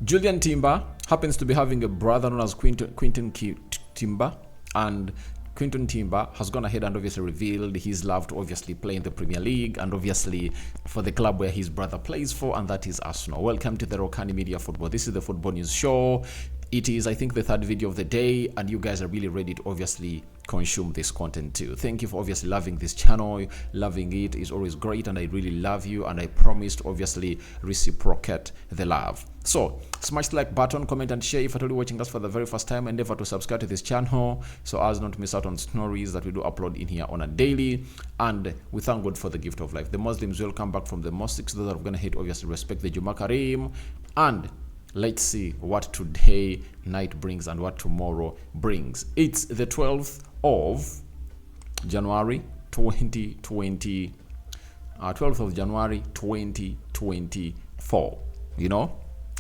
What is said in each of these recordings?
Jurrien Timber happens to be having a brother known as Quinton Timber, and Quinton Timber has gone ahead and obviously revealed his love to obviously play in the Premier League and obviously for the club where his brother plays for, and that is Arsenal. Welcome to the Rokani Media Football. This is the Football News Show. It is, I think, the third video of the day, and you guys are really ready to obviously consume this content too. Thank you for obviously loving this channel. Loving it is always great, and I really love you, and I promise to obviously reciprocate the love. So smash the like button, comment and share if you're watching us for the very first time. Endeavor to subscribe to this channel so as not to miss out on stories that we do upload in here on a daily. And we thank God for the gift of life. The Muslims will come back from the mosques. Those that are going to hate obviously respect the Juma Kareem. And let's see what today night brings and what tomorrow brings. It's the 12th of January 2020. 12th of January 2024. You know?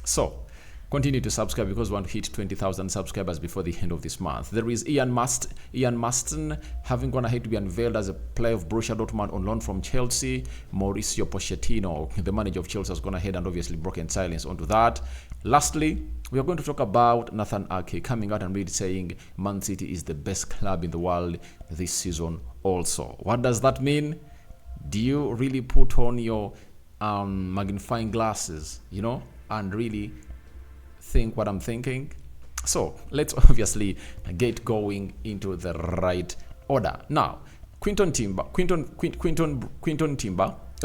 So continue to subscribe because we want to hit 20,000 subscribers before the end of this month. There is Ian Maatsen having gone ahead to be unveiled as a player of Borussia Dortmund on loan from Chelsea. Mauricio Pochettino, the manager of Chelsea, has gone ahead and obviously broken silence onto that. Lastly, we are going to talk about Nathan Ake coming out and really saying Man City is the best club in the world this season also. What does that mean? Do you really put on your magnifying glasses, you know, and really think what I'm thinking? So let's obviously get going into the right order. Now, Quinton Timber, a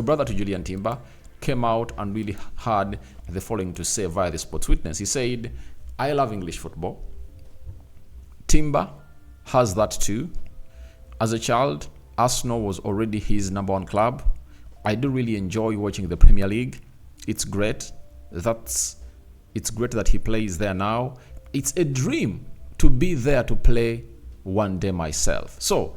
brother to Jurrien Timber, came out and really had the following to say via the Sports Witness. He said, "I love English football. Timber has that too. As a child, Arsenal was already his number one club. I do really enjoy watching the Premier League. It's great. It's great that he plays there now. It's a dream to be there to play one day myself." So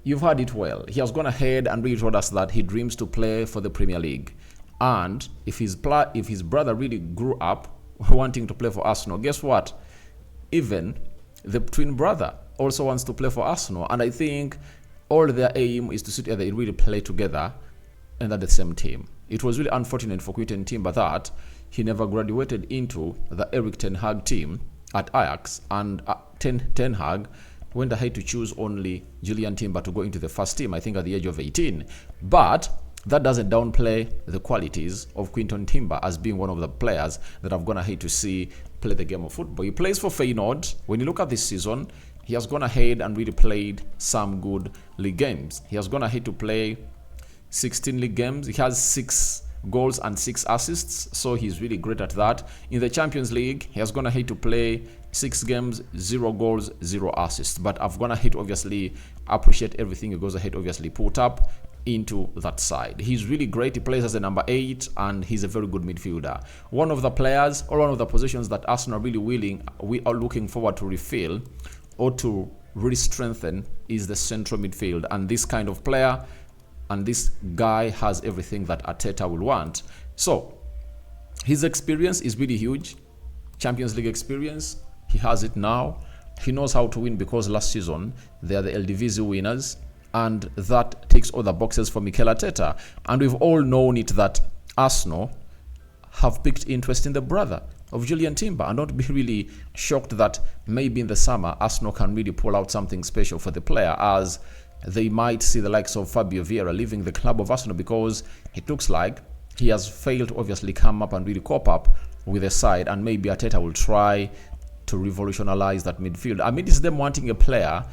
you've heard it well. He has gone ahead and really told us that he dreams to play for the Premier League. And if his brother really grew up wanting to play for Arsenal, guess what? Even the twin brother also wants to play for Arsenal. And I think all their aim is to sit together and really play together and at the same team. It was really unfortunate for Quinton Timber that he never graduated into the Erik ten Hag team at Ajax, and Ten Hag went ahead to choose only Jurrien Timber to go into the first team, I think at the age of 18. But that doesn't downplay the qualities of Quinton Timber as being one of the players that I've gone ahead to see play the game of football. He plays for Feyenoord. When you look at this season, he has gone ahead and really played some good league games. He has gone ahead to play 16 league games. He has 6 goals and 6 assists, so he's really great at that. In the Champions League, he has gone ahead to play 6 games, 0 goals, 0 assists. But I've gone ahead to obviously appreciate everything he goes ahead obviously put up into that side. He's really great. He plays as a number 8, and he's a very good midfielder. One of the players or one of the positions that Arsenal are really we are looking forward to refill or to really strengthen is the central midfield. And this kind of player and this guy has everything that Arteta will want. So his experience is really huge. Champions League experience, he has it now. He knows how to win because last season they are the Eredivisie winners, and that ticks all the boxes for Mikel Arteta. And we've all known it that Arsenal have picked interest in the brother of Jurrien Timber, and don't be really shocked that maybe in the summer Arsenal can really pull out something special for the player, as they might see the likes of Fabio Vieira leaving the club of Arsenal because it looks like he has failed to obviously come up and really cope up with the side, and maybe Arteta will try to revolutionize that midfield. I mean, it's them wanting a player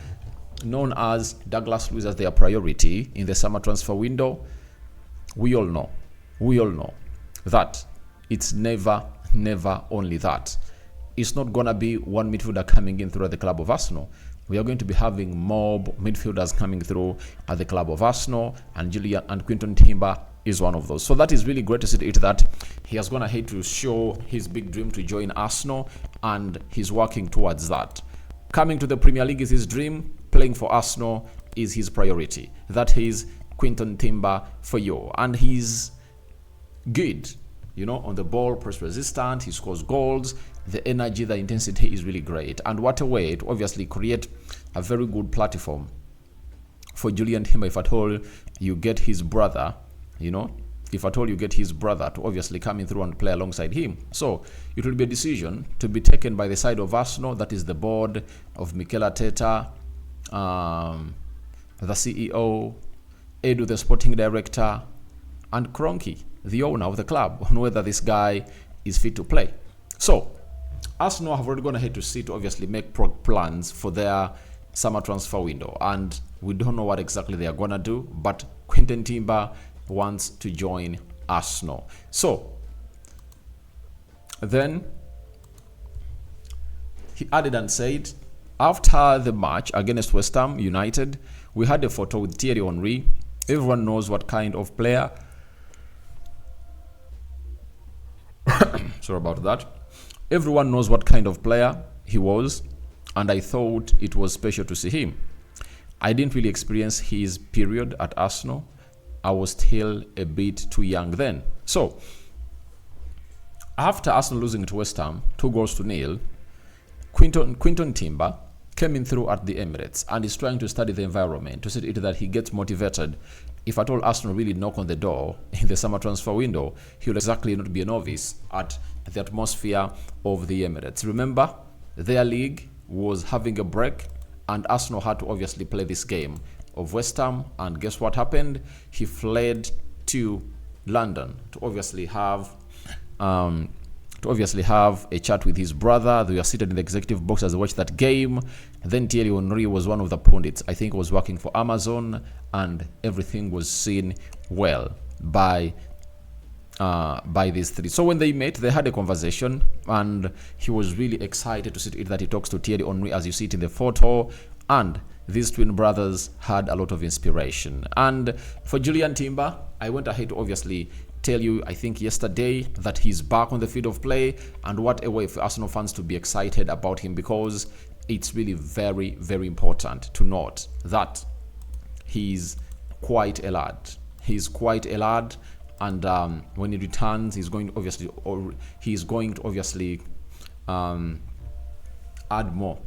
known as Douglas Luiz as their priority in the summer transfer window. We all know that it's never only that. It's not gonna be one midfielder coming in through the club of Arsenal. We are going to be having mob midfielders coming through at the club of Arsenal, and Jurrien and Quinton Timber is one of those. So that is really great to see it that he has gone ahead to show his big dream to join Arsenal, and he's working towards that. Coming to the Premier League is his dream. Playing for Arsenal is his priority. That is Quinton Timber for you. And he's good, you know, on the ball, press resistant, he scores goals. The energy, the intensity is really great. And what a way to obviously create a very good platform for Jurrien Timber if at all you get his brother, you know, if at all you get his brother to obviously come in through and play alongside him. So it will be a decision to be taken by the side of Arsenal, that is the board of Mikel Arteta, the CEO, Edu, the sporting director, and Kroenke, the owner of the club, on whether this guy is fit to play. So Arsenal have already gone ahead to see to obviously make plans for their summer transfer window, and we don't know what exactly they are gonna do, but Quinton Timber wants to join Arsenal. So then he added and said, after the match against West Ham United, we had a photo with Thierry Henry. Everyone knows what kind of player sorry about that. Everyone knows what kind of player he was, and I thought it was special to see him. I didn't really experience his period at Arsenal. I was still a bit too young then. So after Arsenal losing to West Ham 2-0, Quinton Timber came in through at the Emirates and is trying to study the environment to see to it that he gets motivated. If at all Arsenal really knock on the door in the summer transfer window, he will exactly not be a novice at the atmosphere of the Emirates. Remember, their league was having a break and Arsenal had to obviously play this game of West Ham, and guess what happened? He fled to London to obviously have a chat with his brother. They were seated in the executive box as they watched that game. And then Thierry Henry was one of the pundits. I think was working for Amazon, and everything was seen well by these three. So when they met, they had a conversation, and he was really excited to see that he talks to Thierry Henry, as you see it in the photo. And these twin brothers had a lot of inspiration. And for Jurrien Timber, I went ahead to obviously tell you, I think yesterday, that he's back on the field of play, and what a way for Arsenal fans to be excited about him, because it's really very, very important to note that he's quite a lad. He's quite a lad, and when he returns, he's going to obviously add more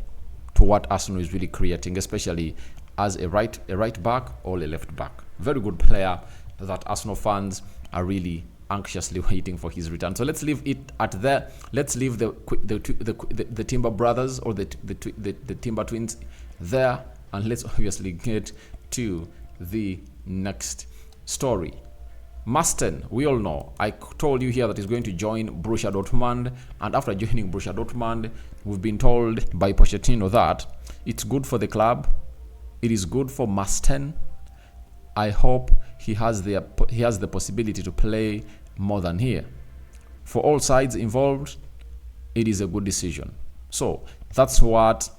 to what Arsenal is really creating, especially as a right back or a left back. Very good player that Arsenal fans are really anxiously waiting for his return. So let's leave it at there. Let's leave the Timber brothers, or the Timber twins there, and let's obviously get to the next story. Maatsen, we all know, I told you here that he's going to join Borussia Dortmund, and after joining Borussia Dortmund, we've been told by Pochettino that it's good for the club, it is good for Maatsen. I hope he has the possibility to play more than here. For all sides involved, it is a good decision. So that's what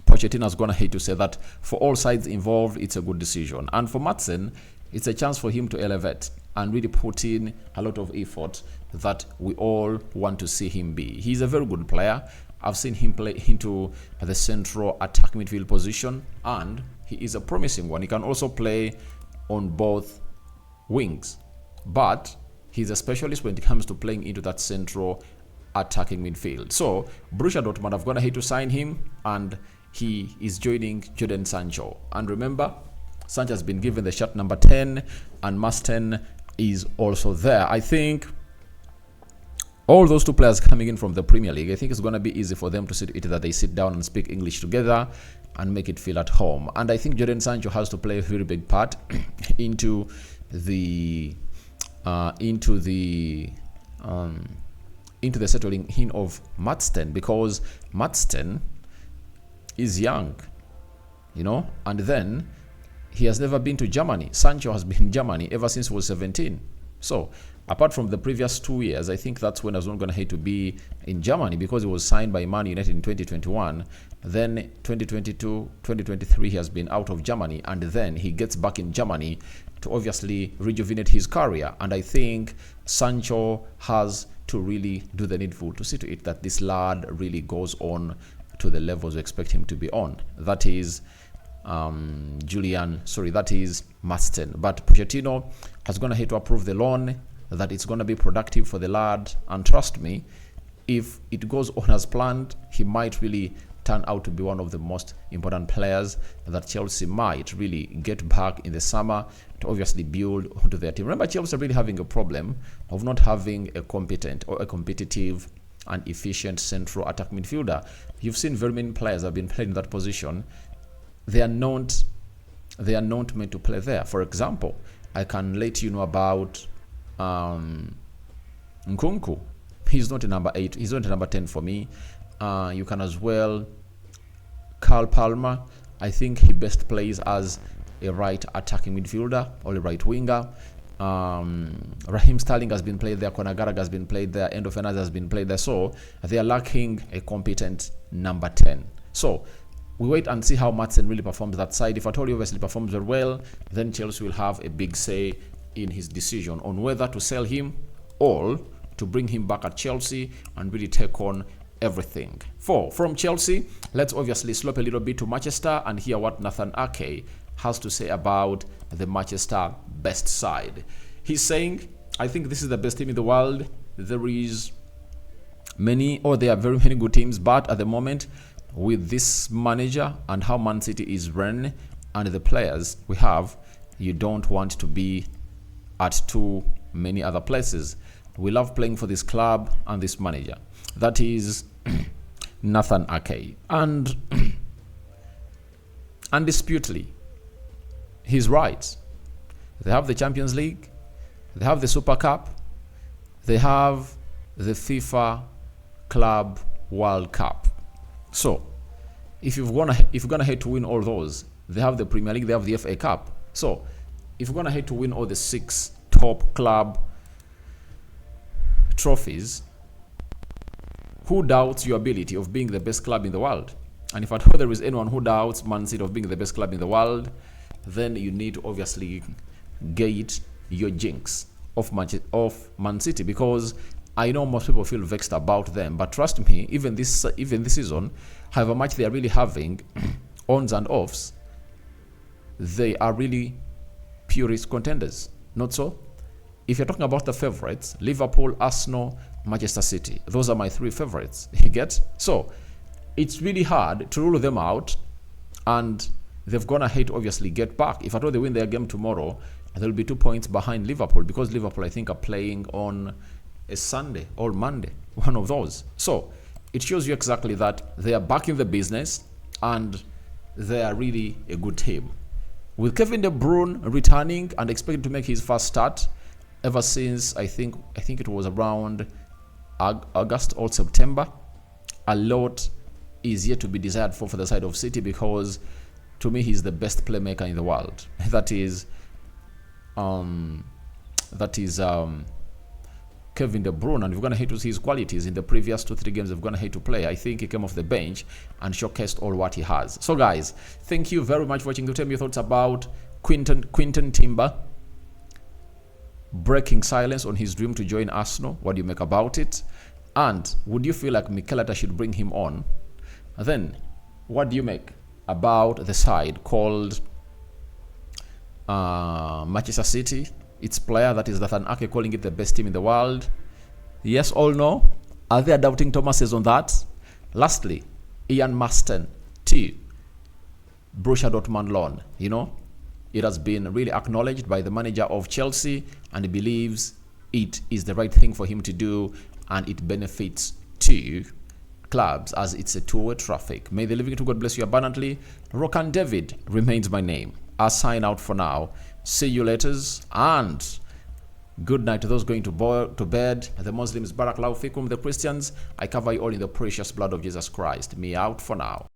Pochettino is going to hate to say, that for all sides involved, it's a good decision. And for Maatsen, it's a chance for him to elevate and really put in a lot of effort that we all want to see him be. He's a very good player. I've seen him play into the central attack midfield position, and he is a promising one. He can also play on both wings, but he's a specialist when it comes to playing into that central attacking midfield. So Borussia Dortmund have gone ahead to sign him, and he is joining Jadon Sancho. And remember, Sancho has been given the shirt number 10, and Maatsen is also there. I think all those two players coming in from the Premier League, I think it's going to be easy for them to see that they sit down and speak English together and make it feel at home. And I think Jadon Sancho has to play a very big part into the settling in of Maatsen, because Maatsen is young, and then he has never been to Germany. Sancho has been in Germany ever since he was 17. So apart from the previous 2 years, I think that's when I was not going to hate to be in Germany, because he was signed by Man United in 2021. Then 2022, 2023, he has been out of Germany, and then he gets back in Germany to obviously rejuvenate his career. And I think Sancho has to really do the needful to see to it that this lad really goes on to the levels we expect him to be on. That is that is Maatsen. But Pochettino has gone ahead to approve the loan, that it's going to be productive for the lad, and trust me, if it goes on as planned, he might really turn out to be one of the most important players that Chelsea might really get back in the summer to obviously build onto their team. Remember, Chelsea are really having a problem of not having a competent or a competitive and efficient central attack midfielder. You've seen very many players have been playing in that position. They are not meant to play there. For example, I can let you know about Nkunku. He's not a number 8. He's not a number 10 for me. You can as well. Carl Palmer. I think he best plays as a right attacking midfielder or a right winger. Raheem Sterling has been played there. Conor Gallagher has been played there. Endo Fernandez has been played there. So they are lacking a competent number 10. So we wait and see how Maatsen really performs that side. If at all he obviously performs very well, then Chelsea will have a big say in his decision on whether to sell him or to bring him back at Chelsea and really take on everything. From Chelsea, let's obviously slope a little bit to Manchester and hear what Nathan Ake has to say about the Manchester best side. He's saying, I think this is the best team in the world. There are very many good teams, but at the moment, with this manager and how Man City is run and the players we have, you don't want to be at too many other places. We love playing for this club and this manager. That is Nathan Ake. And undisputedly, he's right. They have the Champions League, they have the Super Cup, they have the FIFA Club World Cup. So, if you're gonna hate to win all those, they have the Premier League, they have the FA Cup. So, if you're gonna hate to win all the 6 top club trophies, who doubts your ability of being the best club in the world? And if at all there is anyone who doubts Man City of being the best club in the world, then you need to obviously gate your jinx of Man City, because I know most people feel vexed about them, but trust me, even this season, however much they are really having ons and offs, they are really purist contenders. Not so? If you're talking about the favorites, Liverpool, Arsenal, Manchester City, those are my 3 favorites. You get? So it's really hard to rule them out, and they've gonna hate to obviously get back. If at all they win their game tomorrow, they'll be 2 points behind Liverpool, because Liverpool, I think, are playing on a Sunday or Monday, one of those. So it shows you exactly that they are back in the business and they are really a good team. With Kevin De Bruyne returning and expected to make his first start ever since I think it was around August or September, a lot is yet to be desired for the side of City, because to me he's the best playmaker in the world. That is Kevin De Bruyne, and we're going to hate to see his qualities in the previous 2-3 games. We're going to hate to play. I think he came off the bench and showcased all what he has. So guys, thank you very much for watching. Tell me your thoughts about Quinton Timber breaking silence on his dream to join Arsenal. What do you make about it? And would you feel like Mikel Arteta should bring him on? And then, what do you make about the side called Manchester City? Its player, that is Nathan Ake, calling it the best team in the world. Yes or no? Are there doubting Thomases on that? Lastly, Ian Maatsen to Borussia Dortmund loan. It has been really acknowledged by the manager of Chelsea, and he believes it is the right thing for him to do, and it benefits two clubs as it's a two-way traffic. May the living to God bless you abundantly. Rokani David remains my name. I'll sign out for now. See you later, and good night to those going to bed. The Muslims, Barakallahu Fikum. The Christians, I cover you all in the precious blood of Jesus Christ. Me out for now.